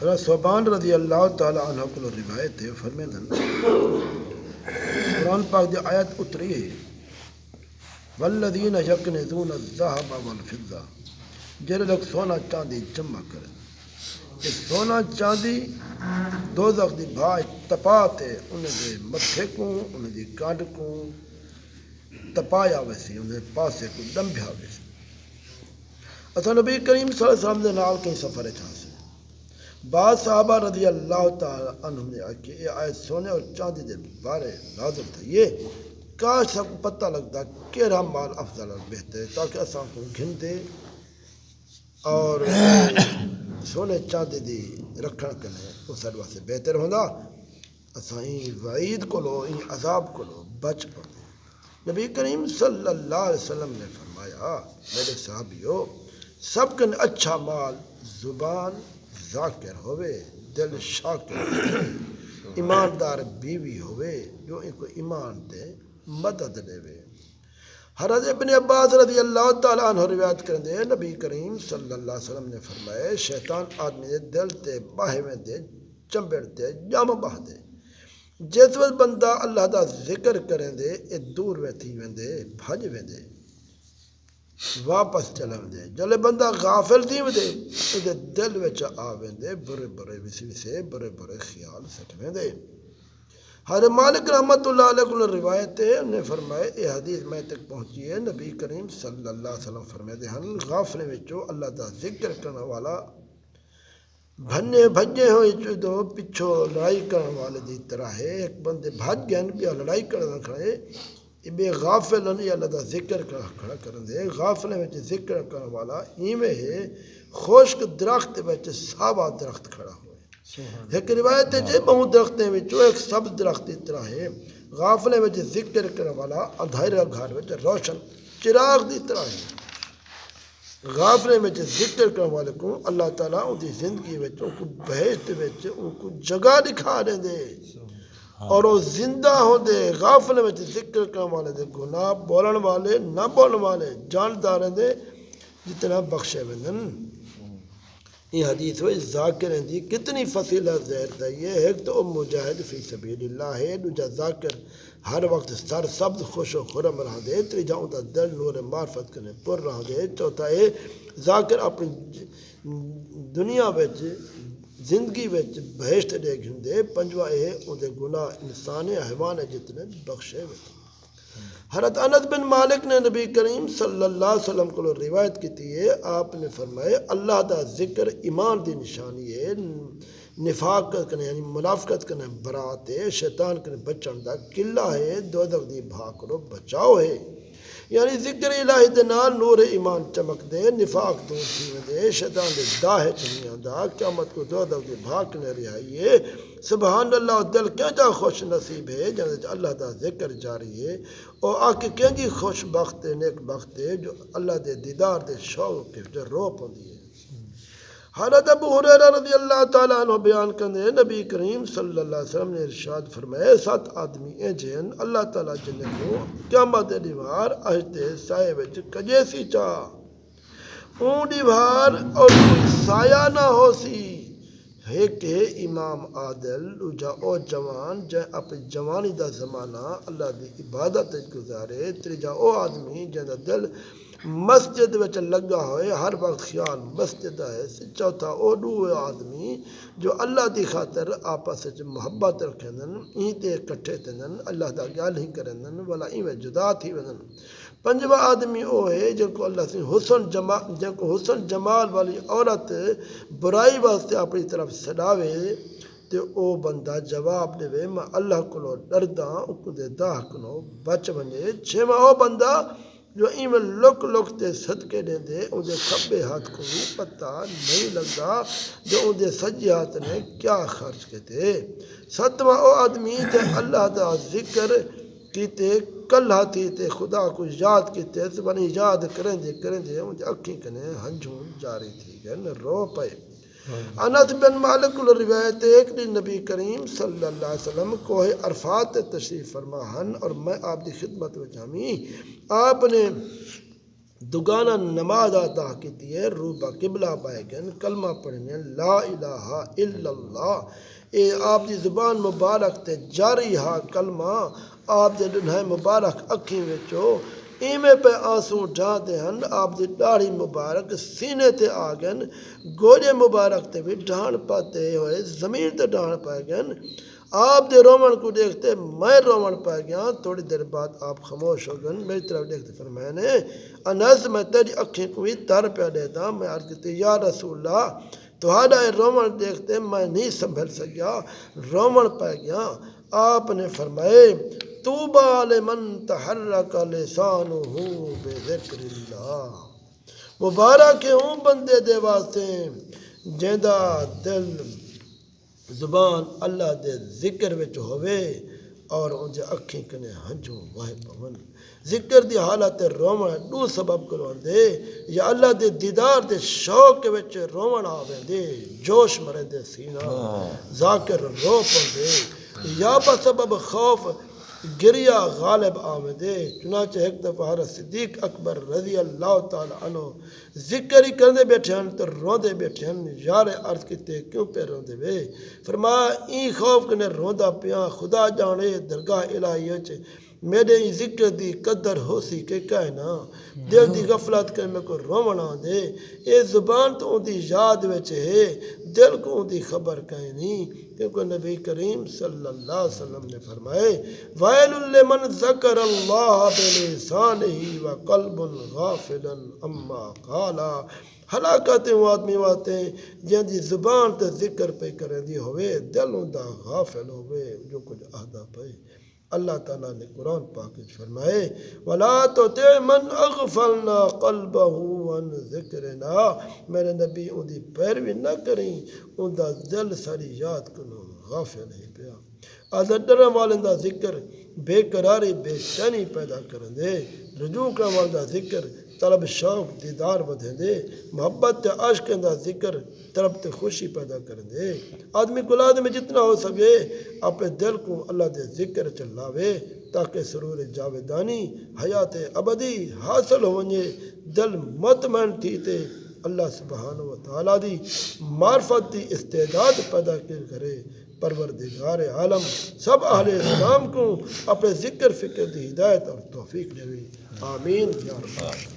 حضرت صوبان رضی اللہ تعالی عنہ کو روایت ہے، فرمیندن قرآن پاک دی آیت اتری ہے والذین یکنزون الذهب والفضہ، جڑے لوگ سونا چاندی جمع کریں، کہ سونا چاندی دوزخ دی بھائی تپاتے انہیں دے متھے کو انہیں دی کانڈ کو تپایا ویسی انہیں پاسے کو دمبیا ویسی۔ اصلا نبی کریم صلی اللہ علیہ وسلم دے نال کئی سفر چاہتے بعض صحابہ رضی اللہ تعالی عنہم نے کہ یہ آیت سونے اور چاندی دے بارے نازل تھا، یہ کاش سب کو پتہ لگتا کیڑا مال افضل اور بہتر ہے تاکہ اساں کو گھن دے اور سونے چاندی دی رکھن کنے اس واسطے بہتر ہوندا اساں این وعید کو لو این عذاب کو لو بچ پڑے۔ نبی کریم صلی اللہ علیہ وسلم نے فرمایا میرے صحابیو سب کن اچھا مال زبان ذاکر ہوئے، دل شاکر ہوئے، ایماندار بیوی ہوئے جو ان کو ایمان دے مدد دے وے۔ حضرت ابن عباس رضی اللہ تعالیٰ عنہ روایت کرندے نبی کریم صلی اللہ علیہ وسلم نے فرمایا شیطان آدمی دے دل تے باہے میں دے چمبڑ تے جام باہ دے، جس وقت بندہ اللہ دا ذکر کریں دے اے دور ویتھی ویندے بھج ویندے واپس چلن دے، جلے بندہ غافل تھی ویندے اے دل وچ آ ویندے برے برے وسوسے برے برے خیال سٹ ویندے۔ حضرت مالک رحمت اللہ علیہ کو روایت ہے انہیں فرمائے یہ حدیث میں تک پہنچی ہے نبی کریم صلی اللہ علیہ وسلم فرمائے ہن غافلے وچوں اللہ دا ذکر کرنے والا بھنے بھجے ہوئے چودو پچھو لڑائی کرنے والے دی طرح ہے، ایک بندے بھج گئے پیا لڑائی کرنے کھڑے بے غافل نہیں اللہ دا ذکر کھڑا کرن دے، غافلے وچ ذکر کرنے والا ایویں ہے خشک درخت وچ سابا درخت کھڑا ہوئے۔ ایک روایت ہے جے بہت درختیں وچوں ایک سب درخت اس طرح ہے، غافلے وچ ذکر کرنے والا اندھیرا گھر وچ روشن چراغ دی طرح ہے۔ غافلے وچ ذکر کرنے والے کو اللہ تعالیٰ ان دی زندگی وچ ان کو بہشت وچ ان کو جگہ دکھا دیں دے اور وہ زندہ ہو دے۔ غافلے وچ ذکر کرنے والے دے گناہ بولن والے نہ بولن والے جاندار دے جتنا بخشے وندن۔ یہ حدیث ہوئی ذاکریں دی کتنی فصیلت زہر ہے، یہ ایک تو مجاہد فی سبیل اللہ ہے، دوجا ذاکر ہر وقت سر سبز خوش و خرم رہ دے، تیجا ان دا دل نور معرفت کرنے پر رہ دے، چوتھا ہے ذاکر اپنی دنیا وچ زندگی وچ بہشت دے گھن دے، پنجواں ہے ان دے گناہ انسان حیوان جتنے بخشے وے۔ حضرت انس بن مالک نے نبی کریم صلی اللہ علیہ وسلم کو روایت کی ہے، آپ نے فرمایا اللہ دا ذکر ایمان دی نشانی ہے، نفاقت کنے یعنی منافقت کنے برات ہے، شیطان کنے بچن دا قلعہ ہے، دوزخ دی بھاگ کو بچاؤ ہے۔ یعنی ذکر الہی دے نال نور ایمان چمک دے، نفاق دور تھی ویندے، شیطان دے داہے چنی آندا، قیامت کو دوزخ دی بھاگ کنے رہائی ہے۔ سبحان اللہ دل کیا جا خوش نصیب ہے جنہیں اللہ دا ذکر جاری ہے، اور آکے کیا جی خوش بخت ہے نیک بخت ہے جو اللہ دے دیدار دے شوق کے جو رو پوندی ہے۔ حضرت ابو ہریرہ رضی اللہ تعالیٰ عنہ بیان کرنے نبی کریم صلی اللہ علیہ وسلم نے ارشاد فرمائے 7 آدمی اے جن اللہ تعالیٰ جنہیں کو قیامت دیوار اجتے سائے وچ کجے سی چاہ اون دیوار اور کوئی سایہ نہ ہو سی، ایک ہے امام عادل، دوجا او جوان جے اپنی جوانی دا زمانہ اللہ دی عبادت گزارے، تیجا او آدمی جنہ دل مسجد وچ لگا ہوئے ہر وقت خیال مسجد ہے، چوتھا او دو آدمی جو اللہ دی خاطر آپس وچ محبت رکھندن، این تے کٹھے تھندن اللہ دا گل ہی کرندن ولا ایویں جدا تھی وندن۔ پنجواں آدمی او ہے جن کو اللہ سے حسن جمال والی عورت برائی واسطے اپنی طرف سڈاوے تے او بندہ جواب دے میں اللہ کو ڈردا او دے داہ کو بچ ونجے۔ چھواں او بندہ جو ایویں لک لک تے صدقے دے دے ان دے کھبے ہاتھ کو پتہ نہیں لگتا جو ان دے سجے ہاتھ نے کیا خرچ کیتے۔ ستواں او آدمی تے اللہ دا ذکر کیتے کل ہاتھی تے خدا کو یاد کیتے زبانی یاد کریں دے ان دے اکھیں کنے ہنجھون جاری تھی گئے رو پے۔ انس بن مالک کو روایت ہے ایک دن نبی کریم صلی اللہ علیہ وسلم کوہ عرفات تشریف فرما ہن اور میں آپ دی خدمت میں جامی، آپ نے دگانا نماز ادا کیتی ہے روبا قبلہ پائے گئے کلمہ پڑھنے لا الہ الا اللہ اے آپ دی زبان مبارک تے جاری ہا کلمہ آپ دے ڈنھائے مبارک اکھیں وچو ایویں پہ آنسو ڈھاندے ہن آپ دی داڑھی مبارک سینے تے آ گئن گوجے مبارک تے بھی ڈھان پاتے ہوئے زمین تے ڈھان پائے گئن آپ دے رومن کو دیکھتے میں رومن پا گیا تھوڑی دیر بعد آپ خاموش ہو گئے میری طرف دیکھتے فرمایا نے انس میں تیری اکھیں کو بھی تر پہ دیتا میں عرض کہتی یا رسول اللہ تہاڈا اے رومن دیکھتے میں نہیں سنبھل سکیا رومن پا گیا آپ نے فرمائے طوبی لمن تحرک لسانہ بذکر اللہ مبارک ہوں بندے دے واسطے جیندا دل زبان اللہ دے ذکر وچ ہوئے اور ان دے اکھیں کنے ہنجوں واہ پون ذکر دی حالت رومن دو سبب کرون دے یا اللہ دے دیدار دے شوق وچ رومن آویں دے جوش مرے دے سینہ ذاکر رو پوندے یا بسبب خوف گریا غالب آمدے چنانچہ ایک دفعہ حضرت صدیق اکبر رضی اللہ تعالی عنہ ذکر ہی کرنے بیٹھے ہیں تو روندے بیٹھے ہیں یار عرض کیتے کیوں پہ روندے وے فرمایا این خوف کنے روندا پیاں خدا جانے درگاہ الہی وچ میرے ذکر دی قدر ہو سی کہ کہنا دل دی غفلت کر میں کو رومن آندے اے زبان تو ان دی یاد وچ ہے دل کو ان دی خبر کہیں نہیں کیونکہ نبی کریم صلی اللہ علیہ وسلم نے فرمائے وَيْلٌ لِمَنْ ذَكَرَ اللَّهَ بِلِسَانِهِ وَقَلْبٌ غَافِلٌ أَمَّا قَالَ ہلاکتیں وہ آدمی واتے جن دی زبان تے ذکر پہ کریں دی ہوئے دل ان دا غافل ہوئے جو کچھ عہدہ پہ اللہ تعالیٰ نے قرآن پاک فرمائے وَلَا تُطِعْ مَنْ أَغْفَلْنَا قَلْبَهُ عَنْ ذِكْرِنَا میرے نبی ان دی پیروی نہ کریں ان دا دل ساری یاد کنو غافل ہے پیا آدھا ڈرن والے دا ذکر بے قراری بے چینی پیدا کرن دے رجوع کرن والے دا ذکر طلب شوق دیدار بدھیں دے محبت تے عشق دا ذکر طلب تے خوشی پیدا کرن دے آدمی کلاد میں جتنا ہو سکے اپنے دل کو اللہ دے ذکر چلاوے تاکہ سرور جاویدانی حیات ابدی حاصل ہونے دل مطمئن تھی تے اللہ سبحانہ و تعالیٰ دی معرفت دی استعداد پیدا کرے پروردگار عالم سب اہل اسلام کو اپنے ذکر فکر دی ہدایت اور توفیق دے آمین یا رب